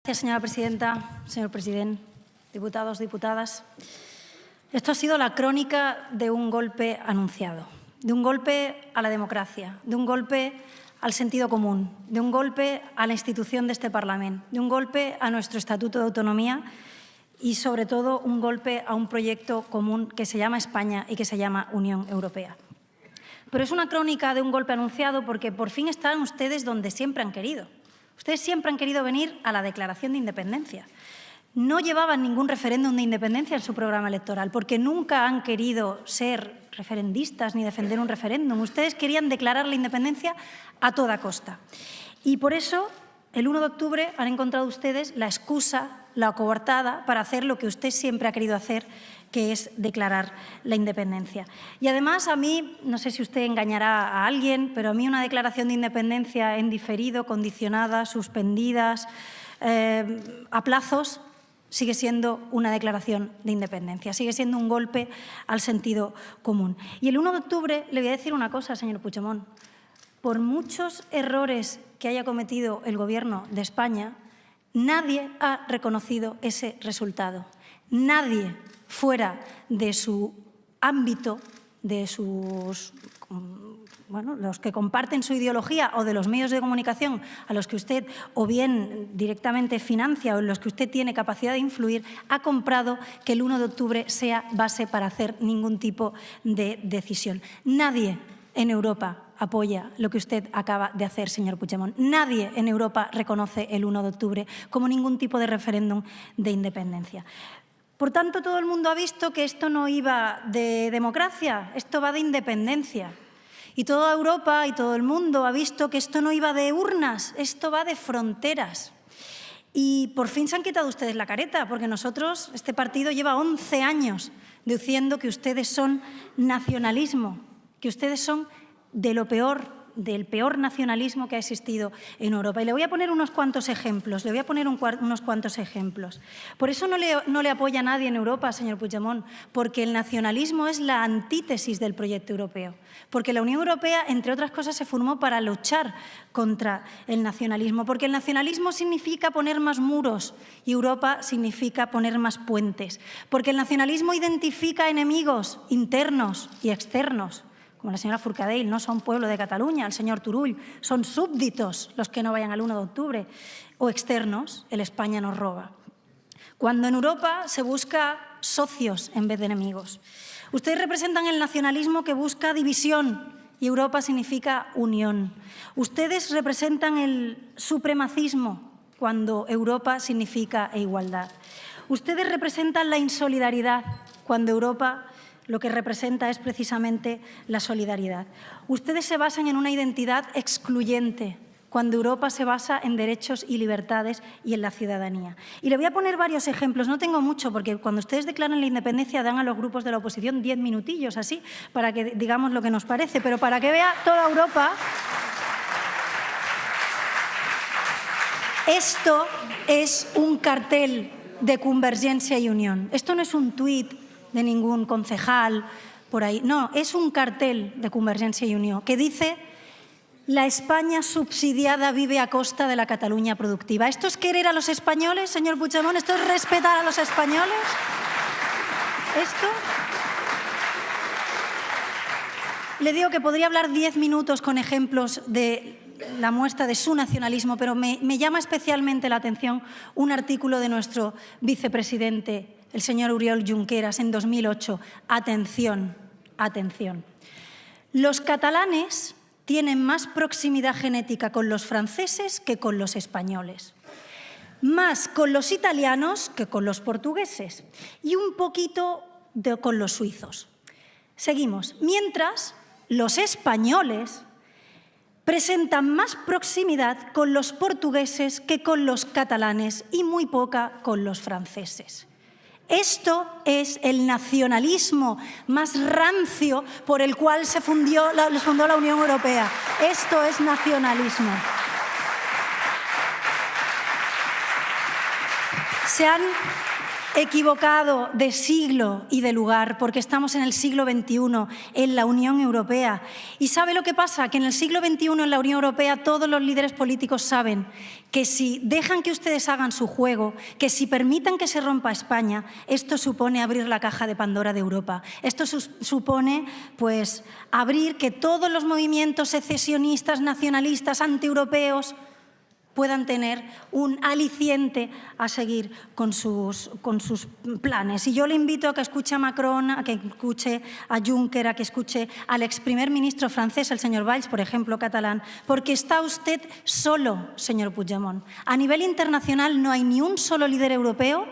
Gracias, señora presidenta, señor presidente, diputados, diputadas. Esto ha sido la crónica de un golpe anunciado, de un golpe a la democracia, de un golpe al sentido común, de un golpe a la institución de este Parlamento, de un golpe a nuestro Estatuto de Autonomía y, sobre todo, un golpe a un proyecto común que se llama España y que se llama Unión Europea. Pero es una crónica de un golpe anunciado porque por fin están ustedes donde siempre han querido. Ustedes siempre han querido venir a la declaración de independencia. No llevaban ningún referéndum de independencia en su programa electoral porque nunca han querido ser referendistas ni defender un referéndum. Ustedes querían declarar la independencia a toda costa. Y por eso, el 1 de octubre han encontrado ustedes la excusa, la coartada para hacer lo que usted siempre ha querido hacer, que es declarar la independencia. Y además, a mí, no sé si usted engañará a alguien, pero a mí una declaración de independencia en diferido, condicionada, suspendidas, a plazos, sigue siendo una declaración de independencia, sigue siendo un golpe al sentido común. Y el 1 de octubre le voy a decir una cosa, señor Puigdemont. Por muchos errores que haya cometido el Gobierno de España, nadie ha reconocido ese resultado. Nadie fuera de su ámbito, de sus, los que comparten su ideología o de los medios de comunicación a los que usted o bien directamente financia o en los que usted tiene capacidad de influir, ha comprado que el 1 de octubre sea base para hacer ningún tipo de decisión. Nadie en Europa apoya lo que usted acaba de hacer, señor Puigdemont. Nadie en Europa reconoce el 1 de octubre como ningún tipo de referéndum de independencia. Por tanto, todo el mundo ha visto que esto no iba de democracia, esto va de independencia. Y toda Europa y todo el mundo ha visto que esto no iba de urnas, esto va de fronteras. Y por fin se han quitado ustedes la careta, porque nosotros, este partido lleva 11 años diciendo que ustedes son nacionalismo, que ustedes son de lo peor, del peor nacionalismo que ha existido en Europa. Y le voy a poner unos cuantos ejemplos, Por eso no le apoya nadie en Europa, señor Puigdemont, porque el nacionalismo es la antítesis del proyecto europeo. Porque la Unión Europea, entre otras cosas, se formó para luchar contra el nacionalismo. Porque el nacionalismo significa poner más muros y Europa significa poner más puentes. Porque el nacionalismo identifica enemigos internos y externos, como la señora Forcadell, no son pueblo de Cataluña, el señor Turull, son súbditos los que no vayan al 1 de octubre, o externos, el España nos roba. Cuando en Europa se busca socios en vez de enemigos. Ustedes representan el nacionalismo que busca división y Europa significa unión. Ustedes representan el supremacismo cuando Europa significa igualdad. Ustedes representan la insolidaridad cuando Europa lo que representa es precisamente la solidaridad. Ustedes se basan en una identidad excluyente, cuando Europa se basa en derechos y libertades y en la ciudadanía. Y le voy a poner varios ejemplos, no tengo mucho, porque cuando ustedes declaran la independencia dan a los grupos de la oposición 10 minutillos, así, para que digamos lo que nos parece, pero para que vea toda Europa. Esto es un cartel de Convergencia y Unión. Esto no es un tuit de ningún concejal por ahí. No, es un cartel de Convergencia y Unión que dice: la España subsidiada vive a costa de la Cataluña productiva. ¿Esto es querer a los españoles, señor Puigdemont? ¿Esto es respetar a los españoles? ¿Esto? Le digo que podría hablar 10 minutos con ejemplos de la muestra de su nacionalismo, pero me llama especialmente la atención un artículo de nuestro vicepresidente, el señor Oriol Junqueras, en 2008. Atención, atención. Los catalanes tienen más proximidad genética con los franceses que con los españoles, más con los italianos que con los portugueses y un poquito con los suizos. Seguimos. Mientras, los españoles presentan más proximidad con los portugueses que con los catalanes y muy poca con los franceses. Esto es el nacionalismo más rancio por el cual se fundó la Unión Europea. Esto es nacionalismo. equivocado de siglo y de lugar, porque estamos en el siglo XXI, en la Unión Europea. ¿Y sabe lo que pasa? Que en el siglo XXI, en la Unión Europea, todos los líderes políticos saben que si dejan que ustedes hagan su juego, que si permitan que se rompa España, esto supone abrir la caja de Pandora de Europa. Esto supone, pues, abrir que todos los movimientos secesionistas, nacionalistas, antieuropeos puedan tener un aliciente a seguir con sus planes. Y yo le invito a que escuche a Macron, a que escuche a Juncker, a que escuche al ex primer ministro francés, el señor Valls, por ejemplo, catalán, porque está usted solo, señor Puigdemont. A nivel internacional no hay ni un solo líder europeo,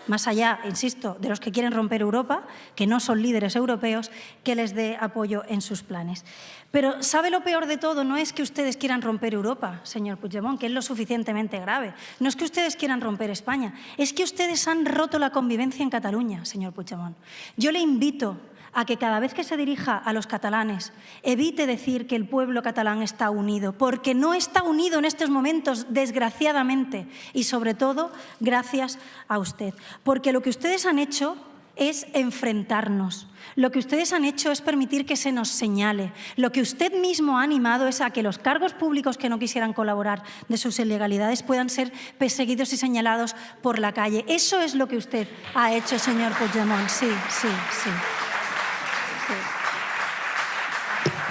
más allá, insisto, de los que quieren romper Europa, que no son líderes europeos, que les dé apoyo en sus planes. Pero ¿sabe lo peor de todo? No es que ustedes quieran romper Europa, señor Puigdemont, que es lo suficientemente grave. No es que ustedes quieran romper España, es que ustedes han roto la convivencia en Cataluña, señor Puigdemont. Yo le invito a que cada vez que se dirija a los catalanes evite decir que el pueblo catalán está unido, porque no está unido en estos momentos, desgraciadamente, y sobre todo gracias a usted. Porque lo que ustedes han hecho es enfrentarnos. Lo que ustedes han hecho es permitir que se nos señale. Lo que usted mismo ha animado es a que los cargos públicos que no quisieran colaborar de sus ilegalidades puedan ser perseguidos y señalados por la calle. Eso es lo que usted ha hecho, señor Puigdemont. Sí, sí, sí.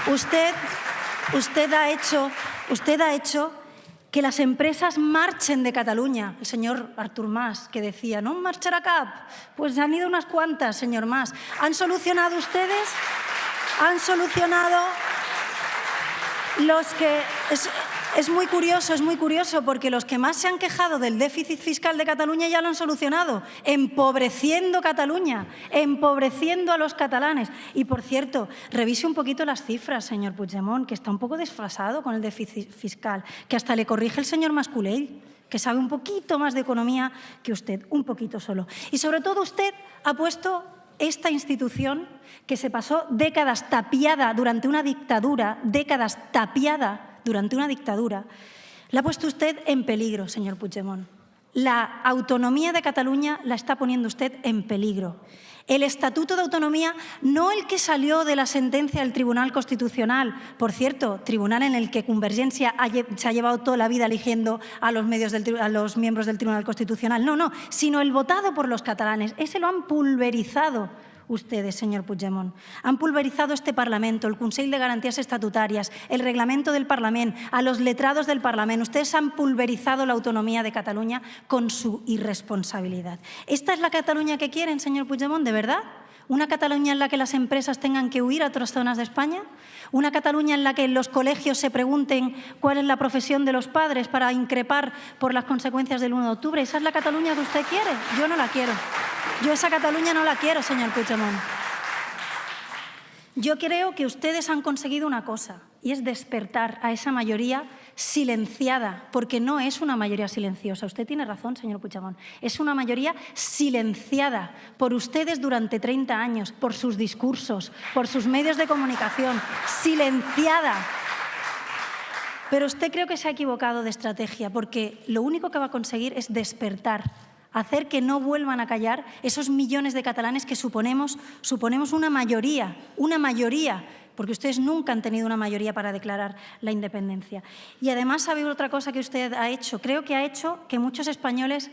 Usted ha hecho que las empresas marchen de Cataluña. El señor Artur Mas, que decía, no marchará cap, pues han ido unas cuantas, señor Mas. ¿Han solucionado ustedes? ¿Han solucionado los que... Es muy curioso, porque los que más se han quejado del déficit fiscal de Cataluña ya lo han solucionado, empobreciendo Cataluña, empobreciendo a los catalanes. Y, por cierto, revise un poquito las cifras, señor Puigdemont, que está un poco desfasado con el déficit fiscal, que hasta le corrige el señor Mas-Colell, que sabe un poquito más de economía que usted, un poquito solo. Y, sobre todo, usted ha puesto esta institución que se pasó décadas tapiada durante una dictadura, la ha puesto usted en peligro, señor Puigdemont. La autonomía de Cataluña la está poniendo usted en peligro. El Estatuto de Autonomía, no el que salió de la sentencia del Tribunal Constitucional, por cierto, tribunal en el que Convergencia se ha llevado toda la vida eligiendo a los miembros del Tribunal Constitucional, no, sino el votado por los catalanes. Ese lo han pulverizado ustedes, señor Puigdemont. Han pulverizado este Parlamento, el Consell de Garantías Estatutarias, el reglamento del Parlamento, a los letrados del Parlamento. Ustedes han pulverizado la autonomía de Cataluña con su irresponsabilidad. ¿Esta es la Cataluña que quieren, señor Puigdemont, de verdad? ¿Una Cataluña en la que las empresas tengan que huir a otras zonas de España? ¿Una Cataluña en la que en los colegios se pregunten cuál es la profesión de los padres para increpar por las consecuencias del 1 de octubre? ¿Esa es la Cataluña que usted quiere? Yo no la quiero. Yo esa Cataluña no la quiero, señor Puigdemont. Yo creo que ustedes han conseguido una cosa, y es despertar a esa mayoría silenciada, porque no es una mayoría silenciosa. Usted tiene razón, señor Puigdemont. Es una mayoría silenciada por ustedes durante 30 años, por sus discursos, por sus medios de comunicación. Silenciada. Pero usted creo que se ha equivocado de estrategia, porque lo único que va a conseguir es despertar, hacer que no vuelvan a callar esos millones de catalanes que suponemos una mayoría, porque ustedes nunca han tenido una mayoría para declarar la independencia. Y además, ¿sabe otra cosa que usted ha hecho? Creo que ha hecho que muchos españoles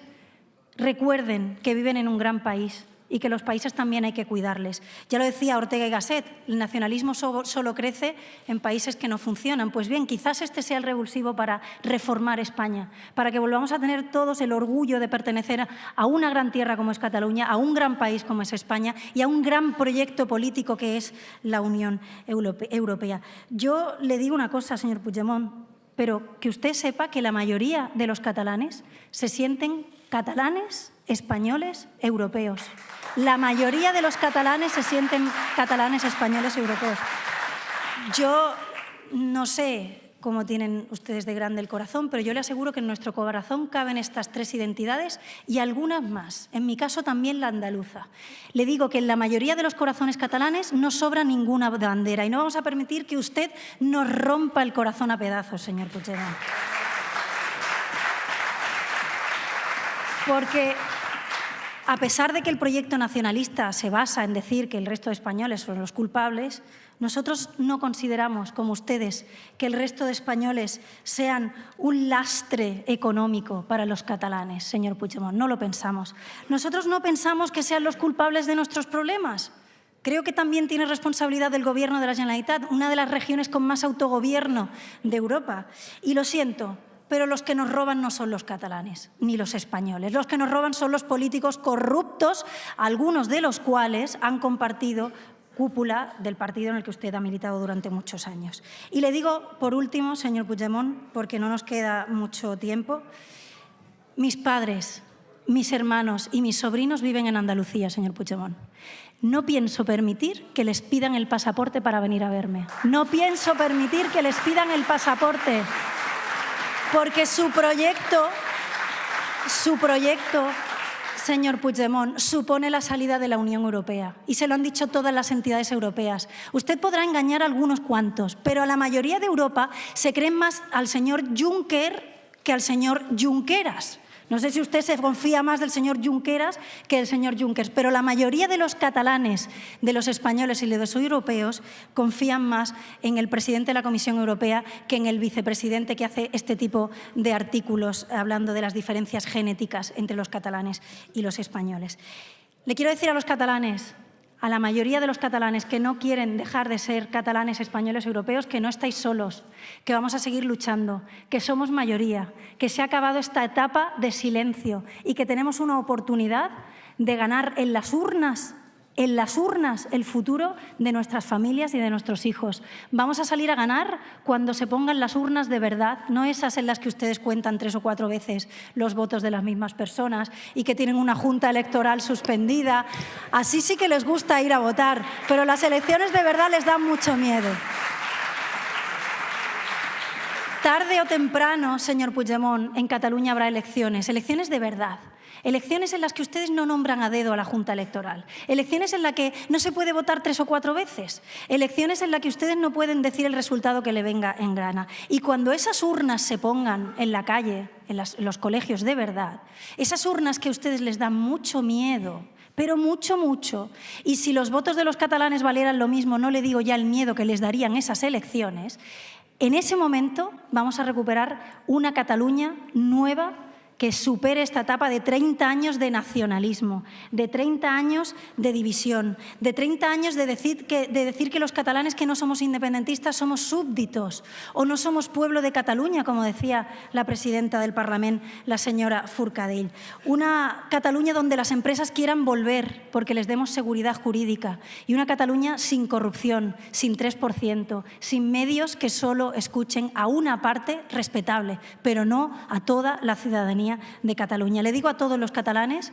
recuerden que viven en un gran país y que los países también hay que cuidarles. Ya lo decía Ortega y Gasset, el nacionalismo solo crece en países que no funcionan. Pues bien, quizás este sea el revulsivo para reformar España, para que volvamos a tener todos el orgullo de pertenecer a una gran tierra como es Cataluña, a un gran país como es España y a un gran proyecto político que es la Unión Europea. Yo le digo una cosa, señor Puigdemont, pero que usted sepa que la mayoría de los catalanes se sienten catalanes, españoles, europeos. La mayoría de los catalanes se sienten catalanes, españoles, europeos. Yo no sé cómo tienen ustedes de grande el corazón, pero yo le aseguro que en nuestro corazón caben estas tres identidades y algunas más. En mi caso también la andaluza. Le digo que en la mayoría de los corazones catalanes no sobra ninguna bandera y no vamos a permitir que usted nos rompa el corazón a pedazos, señor A pesar de que el proyecto nacionalista se basa en decir que el resto de españoles son los culpables, nosotros no consideramos, como ustedes, que el resto de españoles sean un lastre económico para los catalanes, señor Puigdemont. No lo pensamos. Nosotros no pensamos que sean los culpables de nuestros problemas. Creo que también tiene responsabilidad del Gobierno de la Generalitat, una de las regiones con más autogobierno de Europa. Y lo siento, pero los que nos roban no son los catalanes ni los españoles. Los que nos roban son los políticos corruptos, algunos de los cuales han compartido cúpula del partido en el que usted ha militado durante muchos años. Y le digo, por último, señor Puigdemont, porque no nos queda mucho tiempo, mis padres, mis hermanos y mis sobrinos viven en Andalucía, señor Puigdemont. No pienso permitir que les pidan el pasaporte para venir a verme. No pienso permitir que les pidan el pasaporte, porque su proyecto, señor Puigdemont, supone la salida de la Unión Europea. Y se lo han dicho todas las entidades europeas. Usted podrá engañar a algunos cuantos, pero a la mayoría de Europa se creen más al señor Juncker que al señor Junqueras. No sé si usted se confía más del señor Junqueras que del señor Juncker, pero la mayoría de los catalanes, de los españoles y de los europeos confían más en el presidente de la Comisión Europea que en el vicepresidente que hace este tipo de artículos hablando de las diferencias genéticas entre los catalanes y los españoles. Le quiero decir a los catalanes, a la mayoría de los catalanes que no quieren dejar de ser catalanes, españoles, europeos, que no estáis solos, que vamos a seguir luchando, que somos mayoría, que se ha acabado esta etapa de silencio y que tenemos una oportunidad de ganar en las urnas el futuro de nuestras familias y de nuestros hijos. Vamos a salir a ganar cuando se pongan las urnas de verdad, no esas en las que ustedes cuentan 3 o 4 veces los votos de las mismas personas y que tienen una junta electoral suspendida. Así sí que les gusta ir a votar, pero las elecciones de verdad les dan mucho miedo. Tarde o temprano, señor Puigdemont, en Cataluña habrá elecciones de verdad. Elecciones en las que ustedes no nombran a dedo a la Junta Electoral. Elecciones en las que no se puede votar 3 o 4 veces. Elecciones en las que ustedes no pueden decir el resultado que le venga en gana. Y cuando esas urnas se pongan en la calle, en los colegios de verdad, esas urnas que a ustedes les dan mucho miedo, pero mucho, mucho, y si los votos de los catalanes valieran lo mismo, no le digo ya el miedo que les darían esas elecciones, en ese momento vamos a recuperar una Cataluña nueva que supere esta etapa de 30 años de nacionalismo, de 30 años de división, de 30 años de decir que los catalanes que no somos independentistas somos súbditos o no somos pueblo de Cataluña, como decía la presidenta del Parlamento, la señora Forcadell. Una Cataluña donde las empresas quieran volver porque les demos seguridad jurídica y una Cataluña sin corrupción, sin 3%, sin medios que solo escuchen a una parte respetable, pero no a toda la ciudadanía de Cataluña. Le digo a todos los catalanes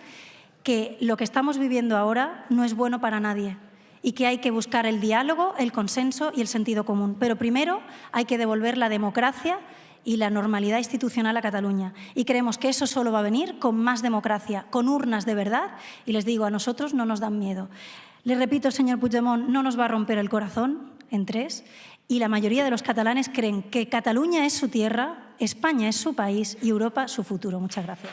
que lo que estamos viviendo ahora no es bueno para nadie y que hay que buscar el diálogo, el consenso y el sentido común. Pero primero hay que devolver la democracia y la normalidad institucional a Cataluña. Y creemos que eso solo va a venir con más democracia, con urnas de verdad. Y les digo, a nosotros no nos dan miedo. Les repito, señor Puigdemont, no nos va a romper el corazón en 3. Y la mayoría de los catalanes creen que Cataluña es su tierra, España es su país y Europa su futuro. Muchas gracias.